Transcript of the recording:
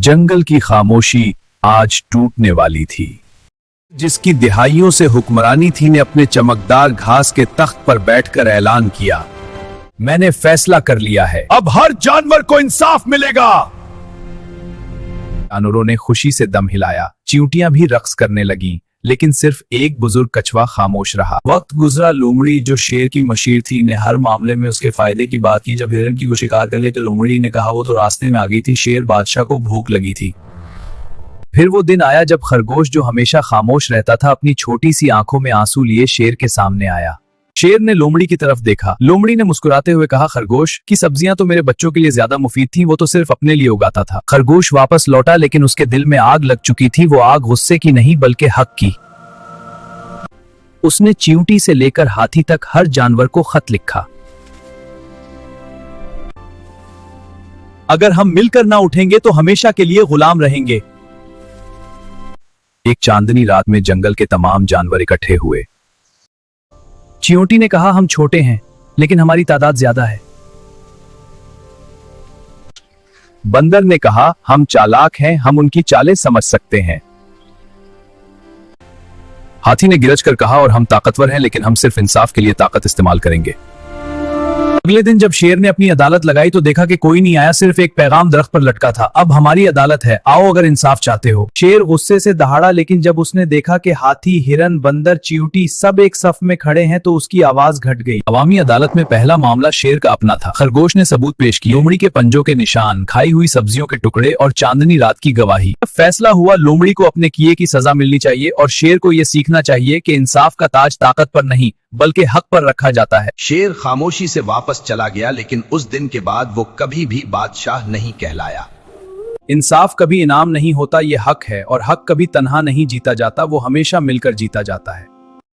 जंगल की खामोशी आज टूटने वाली थी। जिसकी दिहाइयों से हुक्मरानी थी ने अपने चमकदार घास के तख्त पर बैठकर ऐलान किया, मैंने फैसला कर लिया है, अब हर जानवर को इंसाफ मिलेगा। जानवरों ने खुशी से दम हिलाया, चींटियां भी रक्स करने लगीं, लेकिन सिर्फ एक बुजुर्ग कछुआ खामोश रहा। वक्त गुजरा, लोमड़ी जो शेर की मशीर थी ने हर मामले में उसके फायदे की बात की। जब हिरन की वो शिकार कर ले तो लोमड़ी ने कहा वो तो रास्ते में आ गई थी, शेर बादशाह को भूख लगी थी। फिर वो दिन आया जब खरगोश जो हमेशा खामोश रहता था अपनी छोटी सी आंखों में आंसू लिए शेर के सामने आया। शेर ने लोमड़ी की तरफ देखा। लोमड़ी ने मुस्कुराते हुए कहा, खरगोश की सब्जियां तो मेरे बच्चों के लिए ज्यादा मुफीद थीं, वो तो सिर्फ अपने लिए उगाता था। खरगोश वापस लौटा, लेकिन उसके दिल में आग लग चुकी थी। वो आग गुस्से की नहीं बल्कि हक की। उसने चींटी से लेकर हाथी तक हर जानवर को खत लिखा, अगर हम मिलकर ना उठेंगे तो हमेशा के लिए गुलाम रहेंगे। एक चांदनी रात में जंगल के तमाम जानवर इकट्ठे हुए। चींटी ने कहा, हम छोटे हैं लेकिन हमारी तादाद ज्यादा है। बंदर ने कहा, हम चालाक हैं, हम उनकी चालें समझ सकते हैं। हाथी ने गिरज कर कहा, और हम ताकतवर हैं लेकिन हम सिर्फ इंसाफ के लिए ताकत इस्तेमाल करेंगे। अगले दिन जब शेर ने अपनी अदालत लगाई तो देखा कि कोई नहीं आया, सिर्फ एक पैगाम दरख्त पर लटका था, अब हमारी अदालत है, आओ अगर इंसाफ चाहते हो। शेर गुस्से से दहाड़ा, लेकिन जब उसने देखा कि हाथी, हिरन, बंदर, चींटी सब एक सफ में खड़े हैं तो उसकी आवाज घट गई। अवामी अदालत में पहला मामला शेर का अपना था। खरगोश ने सबूत पेश किए, लोमड़ी के पंजों के निशान, खाई हुई सब्जियों के टुकड़े और चांदनी रात की गवाही। फैसला हुआ, लोमड़ी को अपने किए की सजा मिलनी चाहिए और शेर को यह सीखना चाहिए कि इंसाफ का ताज ताकत पर नहीं बल्कि हक पर रखा जाता है। शेर खामोशी से वापस चला गया, लेकिन उस दिन के बाद वो कभी भी बादशाह नहीं कहलाया। इंसाफ कभी इनाम नहीं होता, ये हक है, और हक कभी तन्हा नहीं जीता जाता, वो हमेशा मिलकर जीता जाता है।